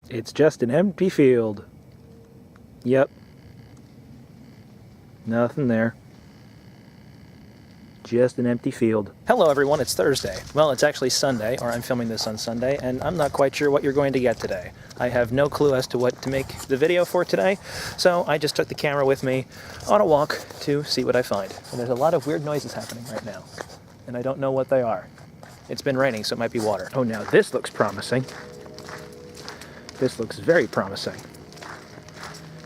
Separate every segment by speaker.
Speaker 1: It's just an empty field. Yep. Nothing there. Just an empty field. Hello everyone, it's Thursday. Well, it's actually Sunday, or I'm filming this on Sunday, and I'm not quite sure what you're going to get today. I have no clue as to what to make the video for today, so I just took the camera with me on a walk to see what I find. And there's a lot of weird noises happening right now, and I don't know what they are. It's been raining, so it might be water. Oh, now this looks promising. This looks very promising.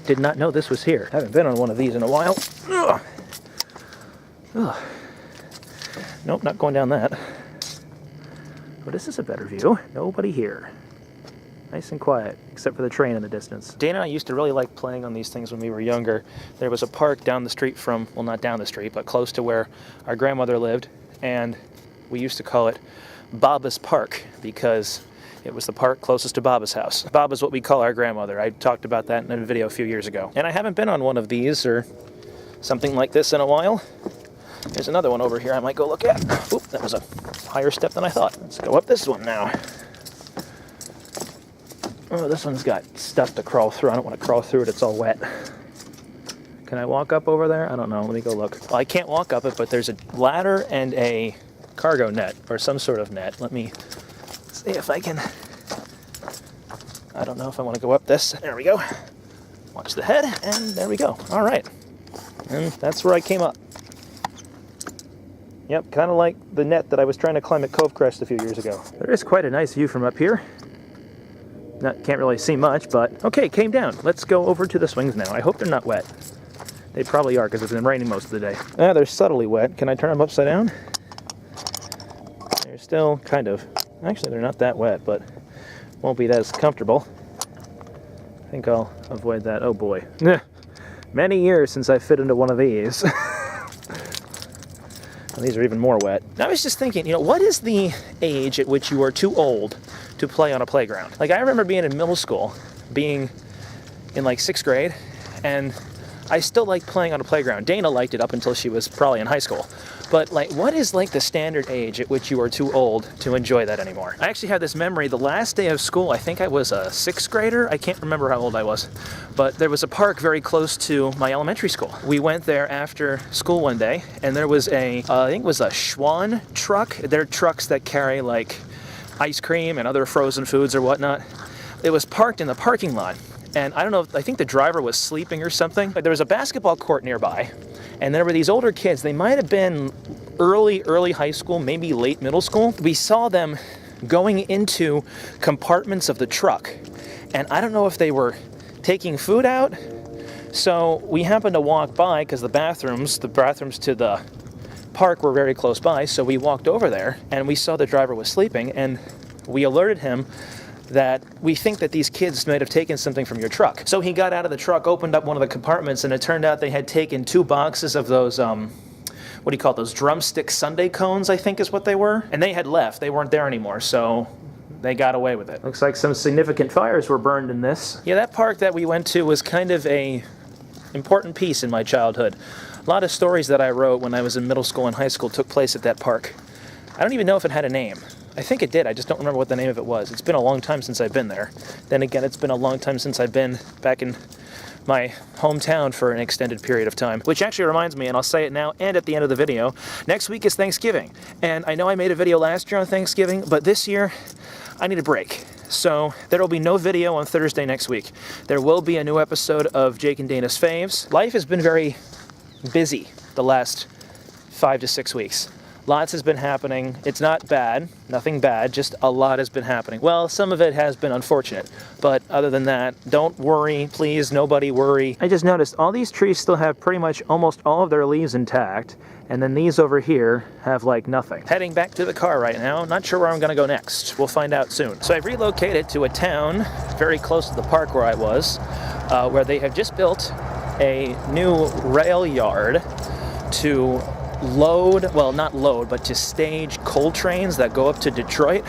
Speaker 1: Did not know this was here. Haven't been on one of these in a while. Ugh. Ugh. Nope, not going down that. But this is a better view. Nobody here. Nice and quiet, except for the train in the distance. Dana and I used to really like playing on these things when we were younger. There was a park down the street from, well, not down the street, but close to where our grandmother lived, and we used to call it Baba's Park because it was the park closest to Baba's house. Baba's what we call our grandmother. I talked about that in a video a few years ago. And I haven't been on one of these or something like this in a while. There's another one over here I might go look at. Oop, that was a higher step than I thought. Let's go up this one now. Oh, this one's got stuff to crawl through. I don't want to crawl through it, it's all wet. Can I walk up over there? I don't know, let me go look. Well, I can't walk up it, but there's a ladder and a cargo net, or some sort of net. Let me see if I can. I don't know if I want to go up this. There we go. Watch the head, and there we go. All right. And that's where I came up. Yep, kind of like the net that I was trying to climb at Cove Crest a few years ago. There is quite a nice view from up here. Can't really see much, but okay, came down. Let's go over to the swings now. I hope they're not wet. They probably are because it's been raining most of the day. Ah, they're subtly wet. Can I turn them upside down? They're still kind of. Actually, they're not that wet, but won't be as comfortable. I think I'll avoid that. Oh boy. Many years since I fit into one of these. Well, these are even more wet. I was just thinking, you know, what is the age at which you are too old to play on a playground? Like, I remember being in middle school, being in like 6th grade, and I still liked playing on a playground. Dana liked it up until she was probably in high school. But like, what is like the standard age at which you are too old to enjoy that anymore? I actually have this memory, the last day of school, I think I was a 6th grader. I can't remember how old I was. But there was a park very close to my elementary school. We went there after school one day, and there was I think it was a Schwan truck. They're trucks that carry like ice cream and other frozen foods or whatnot. It was parked in the parking lot. And I don't know, I think the driver was sleeping or something. But there was a basketball court nearby, and there were these older kids. They might have been early high school, maybe late middle school. We saw them going into compartments of the truck, and I don't know if they were taking food out. So we happened to walk by because the bathrooms to the park were very close by. So we walked over there, and we saw the driver was sleeping, and we alerted him that we think that these kids might have taken something from your truck. So he got out of the truck, opened up one of the compartments, and it turned out they had taken 2 boxes of those, what do you call it, those drumstick sundae cones, I think is what they were. And they had left, they weren't there anymore, so they got away with it. Looks like some significant fires were burned in this. Yeah, that park that we went to was kind of a important piece in my childhood. A lot of stories that I wrote when I was in middle school and high school took place at that park. I don't even know if it had a name. I think it did, I just don't remember what the name of it was. It's been a long time since I've been there. Then again, it's been a long time since I've been back in my hometown for an extended period of time. Which actually reminds me, and I'll say it now and at the end of the video, next week is Thanksgiving. And I know I made a video last year on Thanksgiving, but this year, I need a break. So there will be no video on Thursday next week. There will be a new episode of Jake and Dana's Faves. Life has been very busy the last 5 to 6 weeks. Lots has been happening. It's not bad, nothing bad, just a lot has been happening. Well, some of it has been unfortunate, but other than that, don't worry, please, nobody worry. I just noticed all these trees still have pretty much almost all of their leaves intact, and then these over here have like nothing. Heading back to the car right now, not sure where I'm gonna go next. We'll find out soon. So I've relocated to a town very close to the park where I was, where they have just built a new rail yard to load, well, not load, but to stage coal trains that go up to Detroit.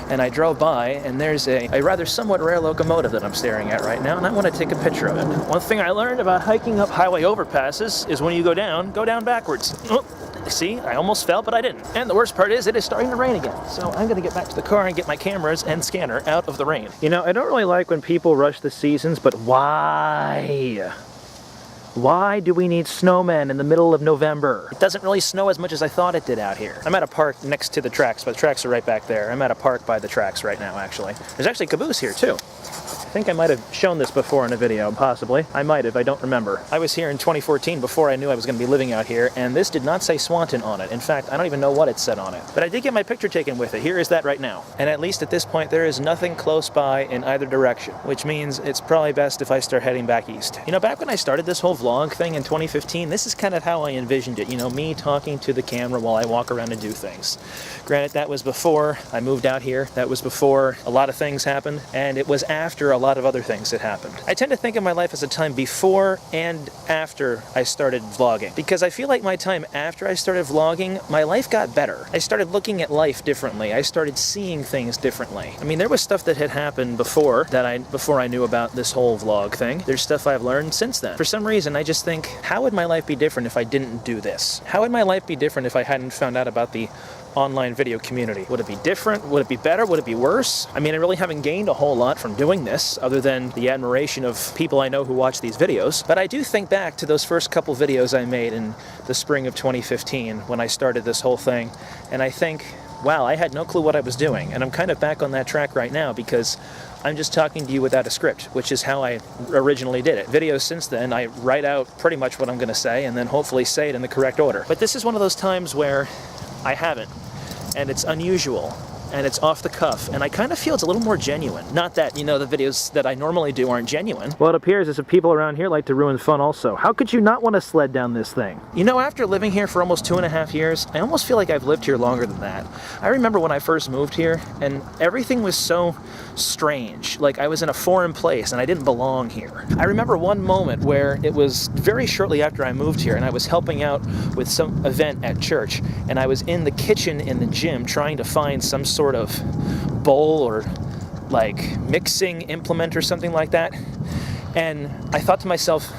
Speaker 1: And I drove by, and there's a rather somewhat rare locomotive that I'm staring at right now, and I want to take a picture of it. One thing I learned about hiking up highway overpasses is when you go down backwards. Oh, See, I almost fell, but I didn't. And the worst part is it is starting to rain again. So I'm gonna get back to the car and get my cameras and scanner out of the rain. You know, I don't really like when people rush the seasons, but why? Why do we need snowmen in the middle of November? It doesn't really snow as much as I thought it did out here. I'm at a park next to the tracks, but the tracks are right back there. I'm at a park by the tracks right now, actually. There's actually a caboose here, too. I think I might have shown this before in a video, possibly. I might have, I don't remember. I was here in 2014 before I knew I was going to be living out here, and this did not say Swanton on it. In fact, I don't even know what it said on it. But I did get my picture taken with it. Here is that right now. And at least at this point, there is nothing close by in either direction, which means it's probably best if I start heading back east. You know, back when I started this whole vlog thing in 2015, this is kind of how I envisioned it. You know, me talking to the camera while I walk around and do things. Granted, that was before I moved out here. That was before a lot of things happened, and it was after a lot of other things that happened. I tend to think of my life as a time before and after I started vlogging, because I feel like my time after I started vlogging, my life got better. I started looking at life differently. I started seeing things differently. I mean, there was stuff that had happened before I knew about this whole vlog thing. There's stuff I've learned since then. For some reason, I just think, how would my life be different if I didn't do this? How would my life be different if I hadn't found out about the online video community? Would it be different? Would it be better? Would it be worse? I mean, I really haven't gained a whole lot from doing this, other than the admiration of people I know who watch these videos. But I do think back to those first couple videos I made in the spring of 2015 when I started this whole thing, and I think, wow, I had no clue what I was doing. And I'm kind of back on that track right now because I'm just talking to you without a script, which is how I originally did it. Videos since then, I write out pretty much what I'm going to say and then hopefully say it in the correct order. But this is one of those times where I haven't, and it's unusual, and it's off the cuff, and I kind of feel it's a little more genuine. Not that, you know, the videos that I normally do aren't genuine. Well, it appears as if people around here like to ruin fun also. How could you not want to sled down this thing? You know, after living here for almost 2.5 years, I almost feel like I've lived here longer than that. I remember when I first moved here, and everything was so strange. Like, I was in a foreign place, and I didn't belong here. I remember one moment where it was very shortly after I moved here, and I was helping out with some event at church, and I was in the kitchen in the gym trying to find some sort of bowl or like mixing implement or something like that, and I thought to myself,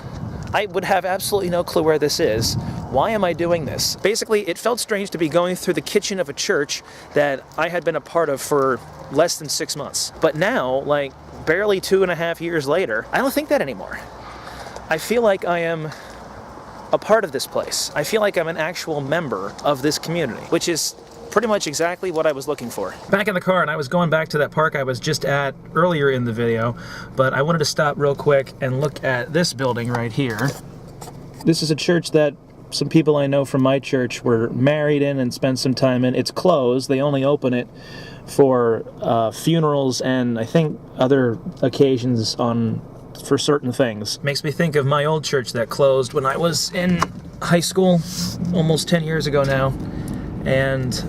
Speaker 1: I would have absolutely no clue where this is. Why am I doing this? Basically, it felt strange to be going through the kitchen of a church that I had been a part of for less than 6 months. But now, like barely 2.5 years later, I don't think that anymore. I feel like I am a part of this place. I feel like I'm an actual member of this community, which is pretty much exactly what I was looking for. Back in the car, and I was going back to that park I was just at earlier in the video, but I wanted to stop real quick and look at this building right here. This is a church that some people I know from my church were married in and spent some time in. It's closed. They only open it for funerals and I think other occasions for certain things. Makes me think of my old church that closed when I was in high school, almost 10 years ago now, and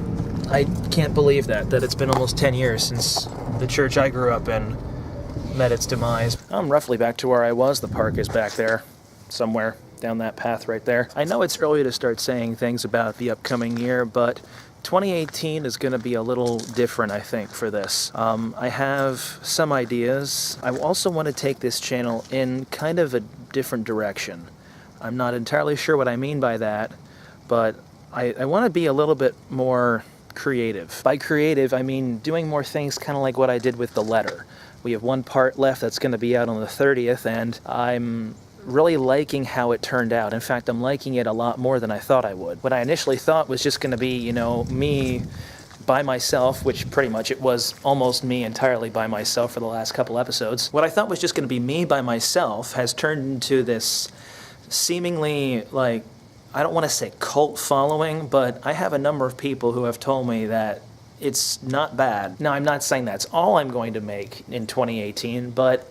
Speaker 1: I can't believe that it's been almost 10 years since the church I grew up in met its demise. I'm roughly back to where I was. The park is back there, somewhere down that path right there. I know it's early to start saying things about the upcoming year, but 2018 is going to be a little different, I think, for this. I have some ideas. I also want to take this channel in kind of a different direction. I'm not entirely sure what I mean by that, but I want to be a little bit more creative. By creative, I mean doing more things kind of like what I did with the letter. We have one part left that's going to be out on the 30th, and I'm really liking how it turned out. In fact, I'm liking it a lot more than I thought I would. What I initially thought was just going to be, you know, me by myself, which pretty much it was almost me entirely by myself for the last couple episodes. What I thought was just going to be me by myself has turned into this seemingly, like, I don't want to say cult following, but I have a number of people who have told me that it's not bad. Now, I'm not saying that's all I'm going to make in 2018, but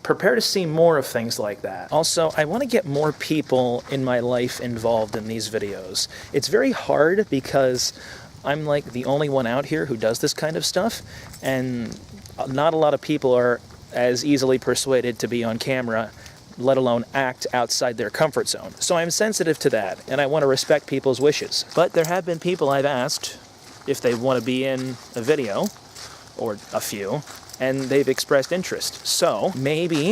Speaker 1: prepare to see more of things like that. Also, I want to get more people in my life involved in these videos. It's very hard because I'm like the only one out here who does this kind of stuff, and not a lot of people are as easily persuaded to be on camera, let alone act outside their comfort zone. So I'm sensitive to that, and I want to respect people's wishes. But there have been people I've asked if they want to be in a video, or a few, and they've expressed interest. So maybe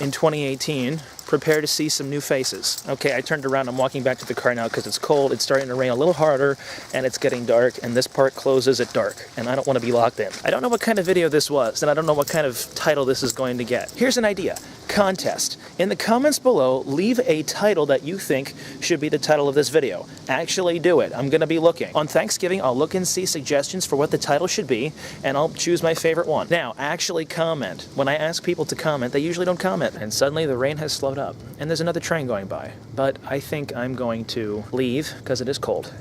Speaker 1: in 2018, prepare to see some new faces. Okay, I turned around. I'm walking back to the car now because it's cold. It's starting to rain a little harder, and it's getting dark, and this part closes at dark, and I don't want to be locked in. I don't know what kind of video this was, and I don't know what kind of title this is going to get. Here's an idea. Contest. In the comments below, leave a title that you think should be the title of this video. Actually do it. I'm going to be looking. On Thanksgiving, I'll look and see suggestions for what the title should be, and I'll choose my favorite one. Now, actually comment. When I ask people to comment, they usually don't comment, and suddenly the rain has slowed up, and there's another train going by. But I think I'm going to leave because it is cold,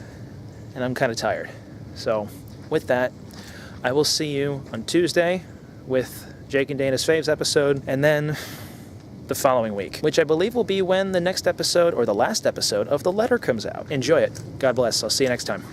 Speaker 1: and I'm kind of tired. So, with that, I will see you on Tuesday with Jake and Dana's Faves episode, and then the following week, which I believe will be when the next episode or the last episode of The Letter comes out. Enjoy it. God bless. I'll see you next time.